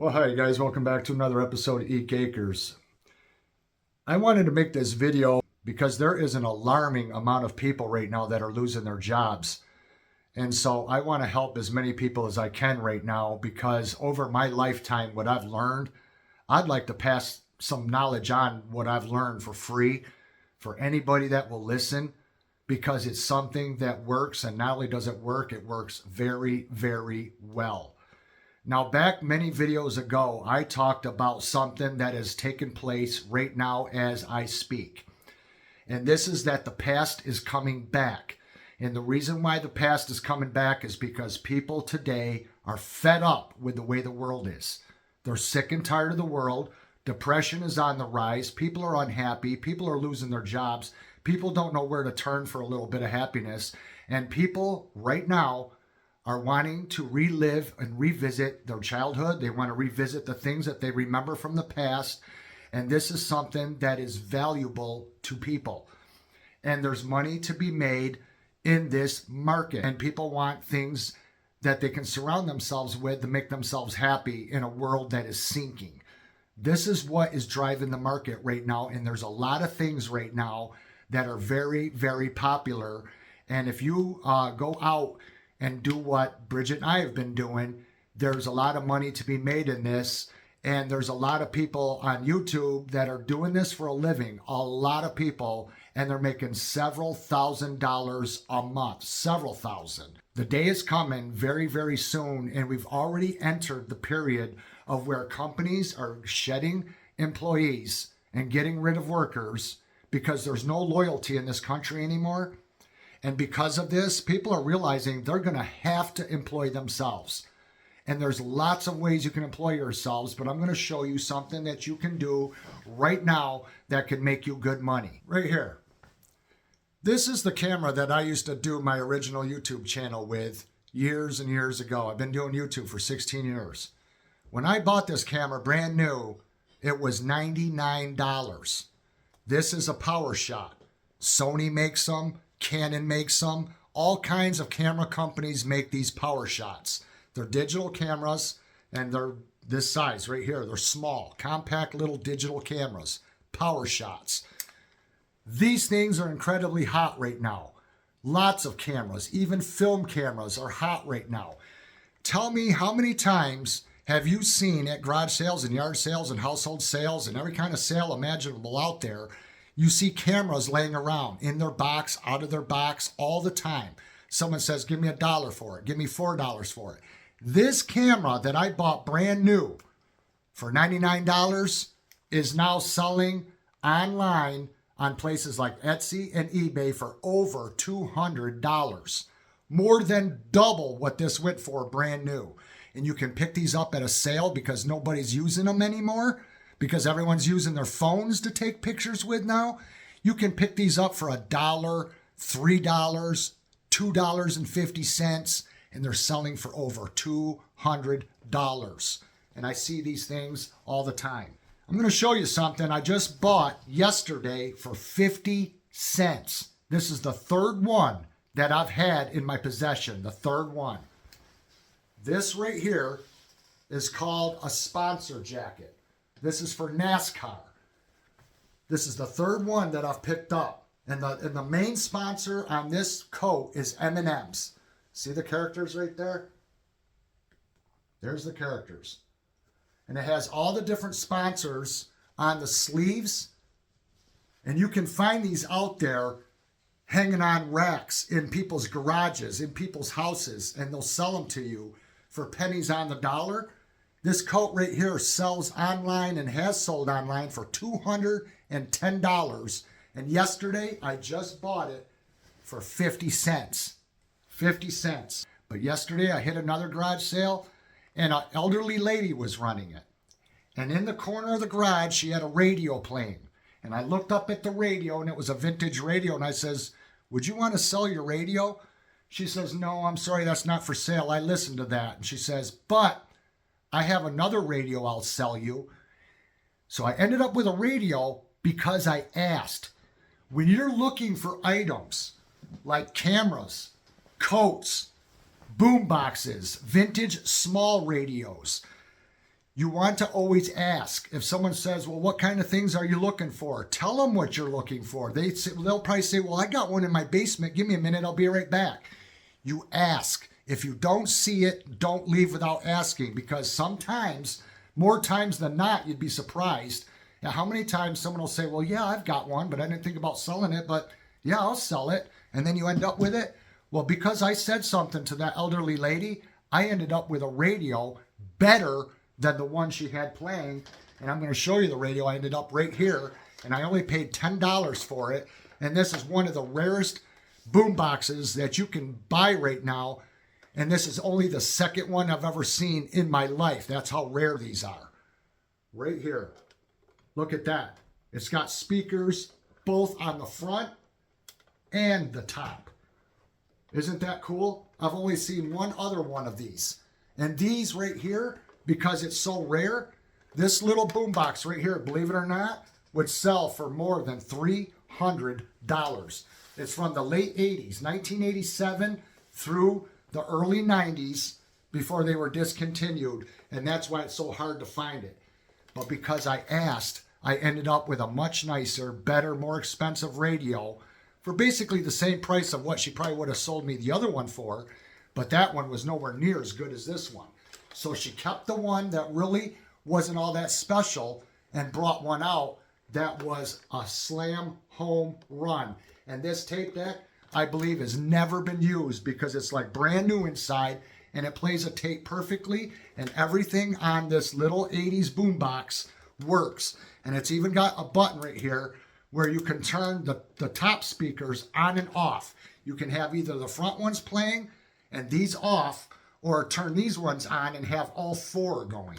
Well, hi guys, welcome back to another episode of Eek Acres. I wanted to make this video because there is an alarming amount of people right now that are losing their jobs. And so I want to help as many people as I can right now because over my lifetime, what I've learned, I'd like to pass some knowledge on what I've learned for free for anybody that will listen because it's something that works, and not only does it work, it works very, very well. Now, back many videos ago, I talked about something that has taken place right now as I speak. And this is that the past is coming back. And the reason why the past is coming back is because people today are fed up with the way the world is. They're sick and tired of the world. Depression is on the rise. People are unhappy. People are losing their jobs. People don't know where to turn for a little bit of happiness. And people right now are wanting to relive and revisit their childhood. They want to revisit the things that they remember from the past. And this is something that is valuable to people. And there's money to be made in this market. And people want things that they can surround themselves with to make themselves happy in a world that is sinking. This is what is driving the market right now. And there's a lot of things right now that are very, very popular. And if you go out and do what Bridget and I have been doing, there's a lot of money to be made in this. And there's a lot of people on YouTube that are doing this for a living, a lot of people, and they're making several $1,000s a month, several thousand. The day is coming very, very soon, and we've already entered the period of where companies are shedding employees and getting rid of workers because there's no loyalty in this country anymore. And because of this, people are realizing they're going to have to employ themselves. And there's lots of ways you can employ yourselves, but I'm going to show you something that you can do right now that can make you good money. Right here. This is the camera that I used to do my original YouTube channel with years and years ago. I've been doing YouTube for 16 years. When I bought this camera brand new, it was $99. This is a PowerShot. Sony makes them. Canon makes them. All kinds of camera companies make these PowerShots. They're digital cameras, and they're this size right here. They're small, compact little digital cameras, PowerShots. These things are incredibly hot right now. Lots of cameras, even film cameras are hot right now. Tell me, how many times have you seen at garage sales and yard sales and household sales and every kind of sale imaginable out there, you see cameras laying around in their box, out of their box all the time. Someone says, give me $1 for it. Give me $4 for it. This camera that I bought brand new for $99 is now selling online on places like Etsy and eBay for over $200. More than double what this went for brand new. And you can pick these up at a sale because nobody's using them anymore, because everyone's using their phones to take pictures with now. You can pick these up for $1, $3, $2.50, and they're selling for over $200. And I see these things all the time. I'm going to show you something I just bought yesterday for 50 cents. This is the third one that I've had in my possession, the third one. This right here is called a sponsor jacket. This is for NASCAR. This is the third one that I've picked up. And the main sponsor on this coat is M&M's. See the characters right there? There's the characters. And it has all the different sponsors on the sleeves. And you can find these out there hanging on racks in people's garages, in people's houses, and they'll sell them to you for pennies on the dollar. This coat right here sells online and has sold online for $210. And yesterday, I just bought it for 50 cents. 50 cents. But yesterday, I hit another garage sale, and an elderly lady was running it. And in the corner of the garage, she had a radio playing. And I looked up at the radio, and it was a vintage radio. And I says, would you want to sell your radio? She says, no, I'm sorry, that's not for sale. I listened to that. And she says, but I have another radio I'll sell you. So I ended up with a radio because I asked. When you're looking for items like cameras, coats, boom boxes, vintage small radios, You want to always ask. If someone says, well, what kind of things are you looking for? Tell them what you're looking for. They'll probably say, well, I got one in my basement. Give me a minute. I'll be right back. You ask. If you don't see it, don't leave without asking, because sometimes, more times than not, you'd be surprised at how many times someone will say, well, yeah, I've got one, but I didn't think about selling it, but yeah, I'll sell it. And then you end up with it. Well, because I said something to that elderly lady, I ended up with a radio better than the one she had playing. And I'm going to show you the radio. I ended up right here, and I only paid $10 for it. And this is one of the rarest boom boxes that you can buy right now. And this is only the second one I've ever seen in my life. That's how rare these are. Right here. Look at that. It's got speakers both on the front and the top. Isn't that cool? I've only seen one other one of these. And these right here, because it's so rare, this little boombox right here, believe it or not, would sell for more than $300. It's from the late 80s, 1987 through the early 90s, before they were discontinued. And that's why it's so hard to find it. But because I asked, I ended up with a much nicer, better, more expensive radio for basically the same price of what she probably would have sold me the other one for. But that one was nowhere near as good as this one. So she kept the one that really wasn't all that special and brought one out that was a slam home run. And this tape deck, I believe, has never been used because it's like brand new inside, and it plays a tape perfectly, and everything on this little 80s boombox works. And it's even got a button right here where you can turn the top speakers on and off. You can have either the front ones playing and these off, or turn these ones on and have all four going.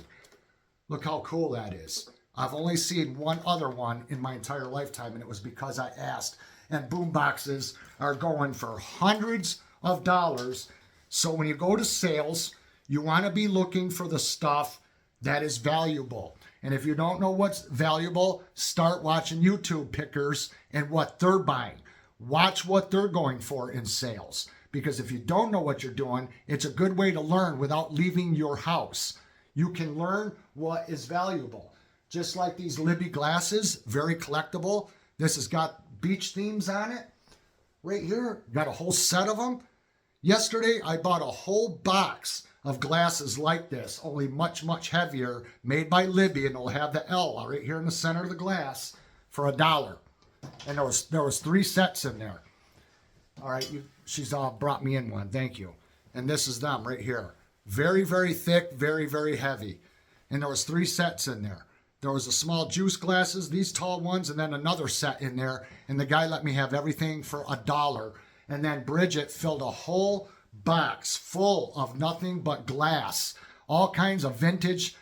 Look how cool that is. I've only seen one other one in my entire lifetime, and it was because I asked. And boom boxes are going for hundreds of dollars. So when you go to sales, you want to be looking for the stuff that is valuable. And if you don't know what's valuable, start watching YouTube pickers and what they're buying. Watch what they're going for in sales. Because if you don't know what you're doing, it's a good way to learn without leaving your house. You can learn what is valuable. Just like these Libby glasses, very collectible. This has got beach themes on it. Right here, got a whole set of them. Yesterday, I bought a whole box of glasses like this, only much, much heavier, made by Libby, and it'll have the L right here in the center of the glass for $1. And there was 3 sets in there. All right, she's brought me in one. Thank you. And this is them right here. Very, very thick, very, very heavy. And there was 3 sets in there. There was the small juice glasses, these tall ones, and then another set in there. And the guy let me have everything for $1. And then Bridget filled a whole box full of nothing but glass. All kinds of vintage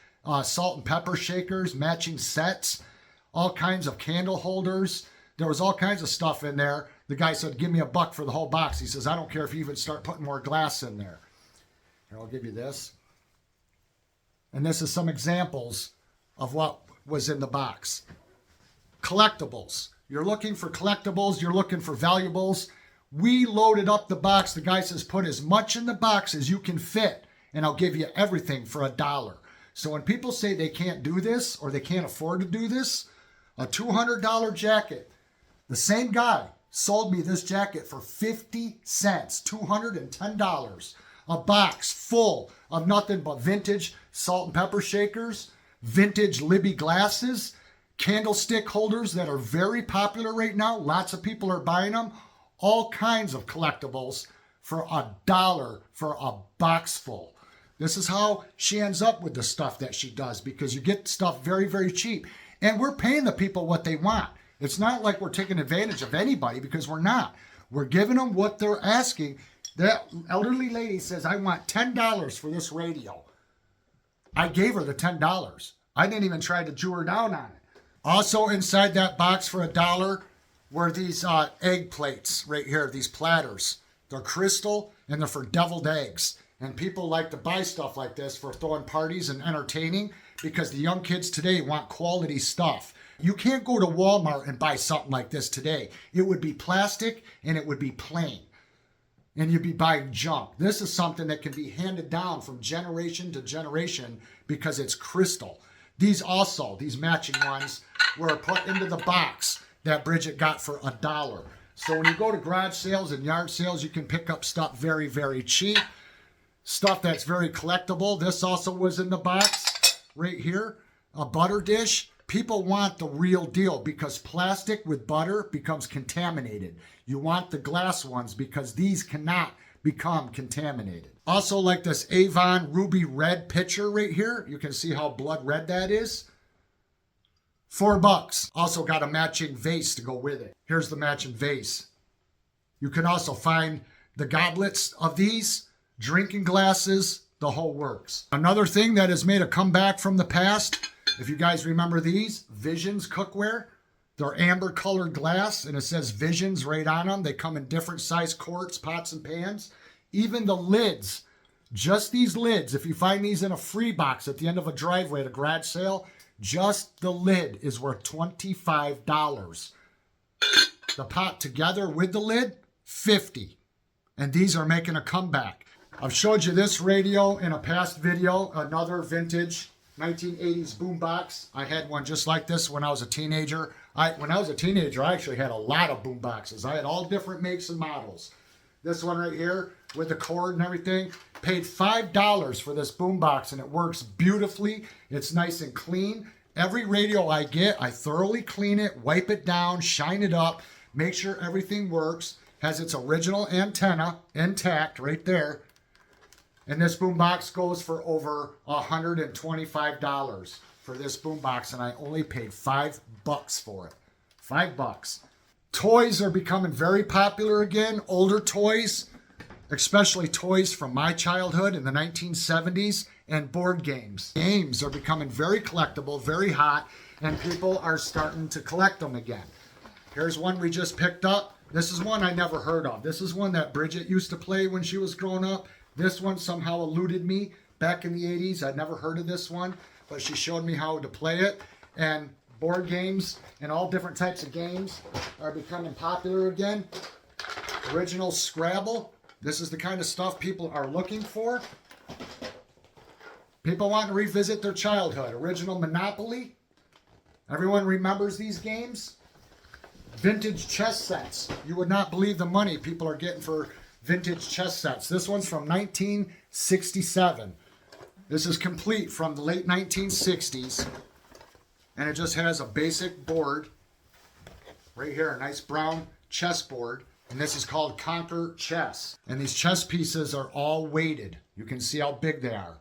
salt and pepper shakers, matching sets, all kinds of candle holders. There was all kinds of stuff in there. The guy said, give me $1 for the whole box. He says, I don't care if you even start putting more glass in there. Here, I'll give you this. And this is some examples of what was in the box. Collectibles. You're looking for collectibles. You're looking for valuables. We loaded up the box. The guy says, put as much in the box as you can fit, and I'll give you everything for $1. So when people say they can't do this or they can't afford to do this, a $200 jacket, the same guy sold me this jacket for 50 cents, $210. A box full of nothing but vintage salt and pepper shakers, vintage Libby glasses, candlestick holders that are very popular right now. Lots of people are buying them. All kinds of collectibles for $1 for a box full. This is how she ends up with the stuff that she does, because you get stuff very, very cheap. And we're paying the people what they want. It's not like we're taking advantage of anybody, because we're not. We're giving them what they're asking. That elderly lady says, I want $10 for this radio. I gave her the $10. I didn't even try to Jew her down on it. Also inside that box for $1 were these egg plates right here, these platters. They're crystal and they're for deviled eggs. And people like to buy stuff like this for throwing parties and entertaining, because the young kids today want quality stuff. You can't go to Walmart and buy something like this today. It would be plastic and it would be plain. and you'd be buying junk. This is something that can be handed down from generation to generation because it's crystal. These matching ones were put into the box that Bridget got for $1. So when you go to garage sales and yard sales, you can pick up stuff very, very cheap. Stuff that's very collectible. This also was in the box right here. A butter dish. People want the real deal because plastic with butter becomes contaminated. You want the glass ones because these cannot become contaminated. Also, like this Avon Ruby Red pitcher right here. You can see how blood red that is. $4. Also got a matching vase to go with it. Here's the matching vase. You can also find the goblets of these, drinking glasses, the whole works. Another thing that has made a comeback from the past, if you guys remember these, Visions cookware. They're amber colored glass and it says Visions right on them. They come in different size quarts, pots, and pans. Even the lids, just these lids, if you find these in a free box at the end of a driveway at a garage sale, just the lid is worth $25. The pot together with the lid, $50. And these are making a comeback. I've showed you this radio in a past video, another vintage 1980s boombox. I had one just like this when I was a teenager. When I was a teenager, I actually had a lot of boomboxes. I had all different makes and models. This one right here with the cord and everything, paid $5 for this boombox and it works beautifully. It's nice and clean. Every radio I get, I thoroughly clean it, wipe it down, shine it up, make sure everything works. Has its original antenna intact right there. And this boombox goes for over $125 for this boombox, and I only paid $5 for it. $5. Toys are becoming very popular again. Older toys, especially toys from my childhood in the 1970s, and board games. Games are becoming very collectible, very hot, and people are starting to collect them again. Here's one we just picked up. This is one I never heard of. This is one that Bridget used to play when she was growing up. This one somehow eluded me back in the 80s. I'd never heard of this one, but she showed me how to play it. And board games and all different types of games are becoming popular again. Original Scrabble. This is the kind of stuff people are looking for. People want to revisit their childhood. Original Monopoly. Everyone remembers these games. Vintage chess sets. You would not believe the money people are getting for vintage chess sets. This one's from 1967. This is complete from the late 1960s. And it just has a basic board. Right here, a nice brown chess board. And this is called Conquer Chess. And these chess pieces are all weighted. You can see how big they are.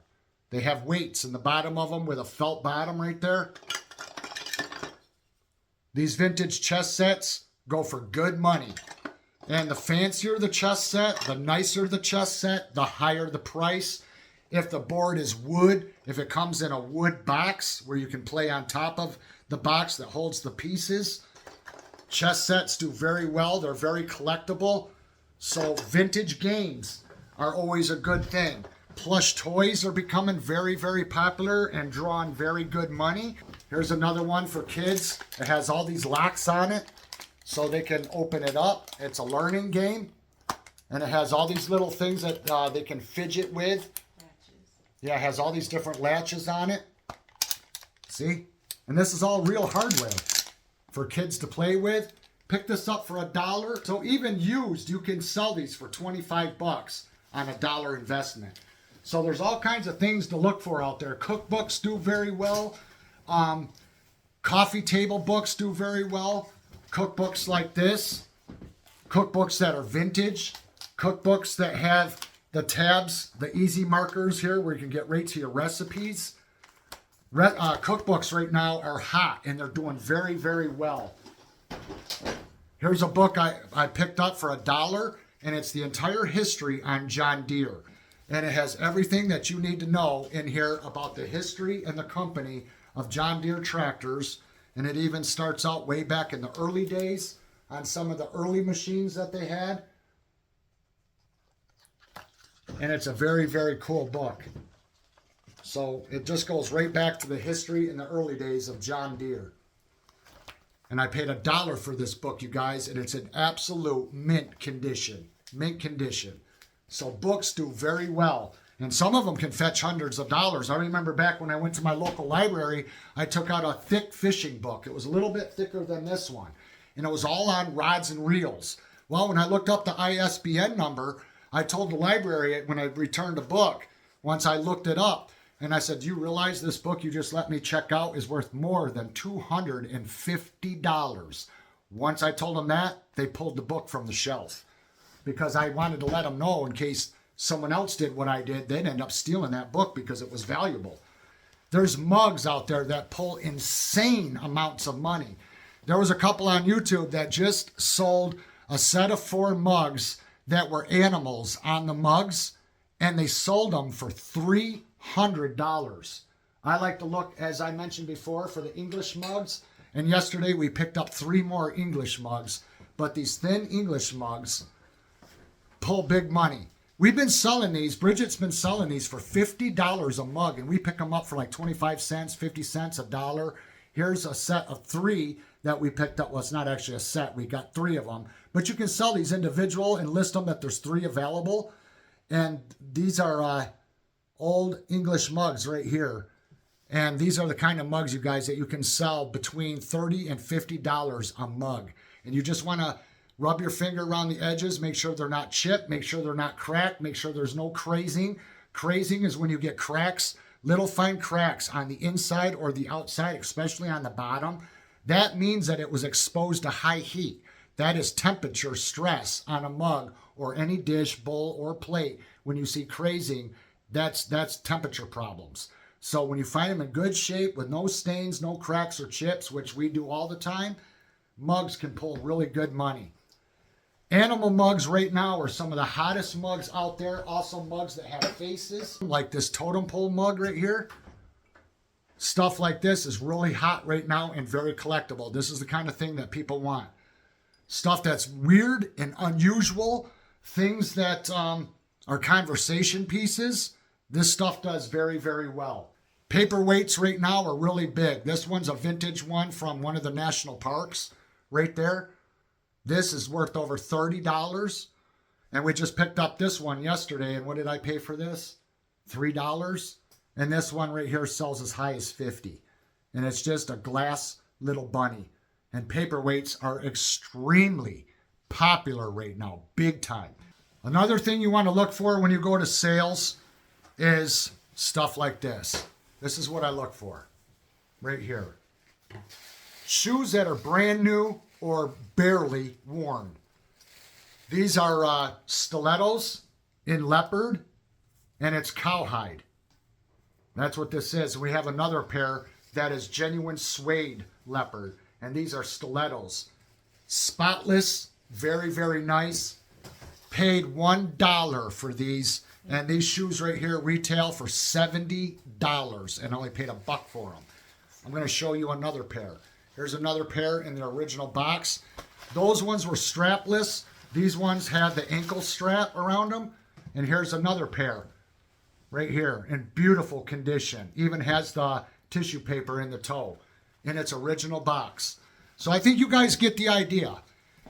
They have weights in the bottom of them with a felt bottom right there. These vintage chess sets go for good money. And the fancier the chess set, the nicer the chess set, the higher the price. If the board is wood, if it comes in a wood box where you can play on top of the box that holds the pieces, chess sets do very well. They're very collectible. So vintage games are always a good thing. Plush toys are becoming very, very popular and drawing very good money. Here's another one for kids. It has all these locks on it so they can open it up. It's a learning game. And it has all these little things that they can fidget with. Latches. Yeah, it has all these different latches on it. See? And this is all real hardware for kids to play with. Pick this up for $1. So even used, you can sell these for 25 bucks on $1 investment. So there's all kinds of things to look for out there. Cookbooks do very well. Coffee table books do very well. Cookbooks like this. Cookbooks that are vintage. Cookbooks that have the tabs, the easy markers here where you can get right to your recipes. Cookbooks right now are hot and they're doing very, very well. Here's a book I picked up for $1, and it's the entire history on John Deere. And it has everything that you need to know in here about the history and the company of John Deere tractors. And it even starts out way back in the early days on some of the early machines that they had. And it's a very, very cool book. So it just goes right back to the history in the early days of John Deere. And I paid $1 for this book, you guys, and it's in absolute mint condition. mint condition. So books do very well. And some of them can fetch hundreds of dollars. I remember back when I went to my local library, I took out a thick fishing book. It was a little bit thicker than this one. And it was all on rods and reels. Well, when I looked up the ISBN number, I told the library when I returned the book, once I looked it up, and I said, do you realize this book you just let me check out is worth more than $250? Once I told them that, they pulled the book from the shelf because I wanted to let them know in case someone else did what I did, they'd end up stealing that book because it was valuable. There's mugs out there that pull insane amounts of money. There was a couple on YouTube that just sold a set of 4 mugs that were animals on the mugs, and they sold them for $300. I like to look, as I mentioned before, for the English mugs, and yesterday we picked up 3 more English mugs, but these thin English mugs pull big money. We've been selling these, Bridget's been selling these for $50 a mug, and we pick them up for like 25 cents, 50 cents, $1. Here's a set of 3 that we picked up. Well, it's not actually a set. We got 3 of them. But you can sell these individual and list them that there's 3 available. And these are old English mugs right here. And these are the kind of mugs, you guys, that you can sell between $30 and $50 a mug. And you just want to rub your finger around the edges, make sure they're not chipped, make sure they're not cracked, make sure there's no crazing. Crazing is when you get cracks, little fine cracks on the inside or the outside, especially on the bottom. That means that it was exposed to high heat. That is temperature stress on a mug or any dish, bowl, or plate. When you see crazing, that's temperature problems. So when you find them in good shape with no stains, no cracks or chips, which we do all the time, mugs can pull really good money. Animal mugs right now are some of the hottest mugs out there. Also mugs that have faces, like this totem pole mug right here. Stuff like this is really hot right now and very collectible. This is the kind of thing that people want. Stuff that's weird and unusual, things that are conversation pieces, this stuff does very, very well. Paperweights right now are really big. This one's a vintage one from one of the national parks right there. This is worth over $30. And we just picked up this one yesterday. And what did I pay for this? $3. And this one right here sells as high as $50. And it's just a glass little bunny. And paperweights are extremely popular right now, big time. Another thing you want to look for when you go to sales is stuff like this. This is what I look for right here. Shoes that are brand new or barely worn. These are stilettos in leopard, and it's cowhide. That's what this is. We have another pair that is genuine suede leopard, and these are stilettos. Spotless, very, very nice. Paid $1 for these, and these shoes right here retail for $70, and I only paid $1 for them. I'm going to show you another pair. Here's another pair in the original box. Those ones were strapless. These ones had the ankle strap around them. And here's another pair right here in beautiful condition. Even has the tissue paper in the toe in its original box. So I think you guys get the idea.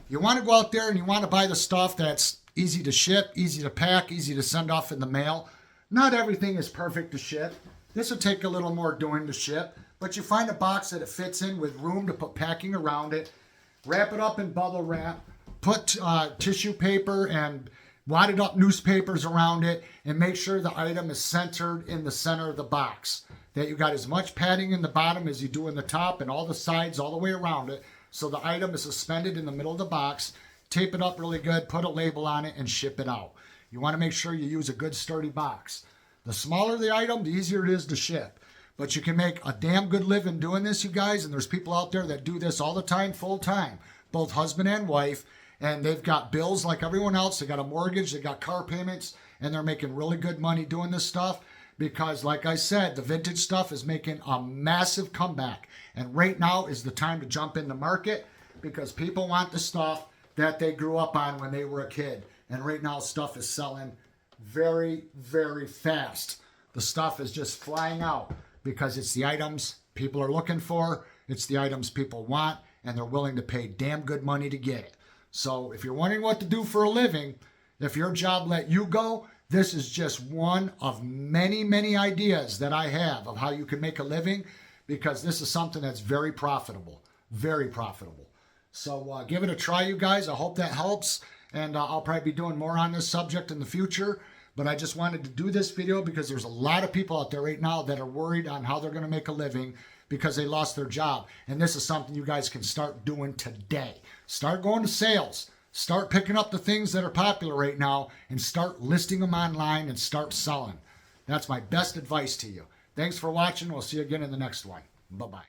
You want to go out there and you want to buy the stuff that's easy to ship, easy to pack, easy to send off in the mail. Not everything is perfect to ship. This will take a little more doing to ship. But you find a box that it fits in with room to put packing around it, wrap it up in bubble wrap, put tissue paper and wadded up newspapers around it, and make sure the item is centered in the center of the box. That you got as much padding in the bottom as you do in the top and all the sides all the way around it. So the item is suspended in the middle of the box. Tape it up really good, put a label on it, and ship it out. You want to make sure you use a good sturdy box. The smaller the item, the easier it is to ship. But you can make a damn good living doing this, you guys. And there's people out there that do this all the time, full time, both husband and wife. And they've got bills like everyone else. They got a mortgage, they got car payments, and they're making really good money doing this stuff. Because like I said, the vintage stuff is making a massive comeback. And right now is the time to jump in the market because people want the stuff that they grew up on when they were a kid. And right now stuff is selling very, very fast. The stuff is just flying out. Because it's the items people are looking for, it's the items people want, and they're willing to pay damn good money to get it. So if you're wondering what to do for a living, If your job let you go, this is just one of many, many ideas that I have of how you can make a living, because this is something that's very profitable, very profitable. So give it a try, you guys. I hope that helps. And I'll probably be doing more on this subject in the future. But I just wanted to do this video because there's a lot of people out there right now that are worried on how they're going to make a living because they lost their job. And this is something you guys can start doing today. Start going to sales. Start picking up the things that are popular right now and start listing them online and start selling. That's my best advice to you. Thanks for watching. We'll see you again in the next one. Bye-bye.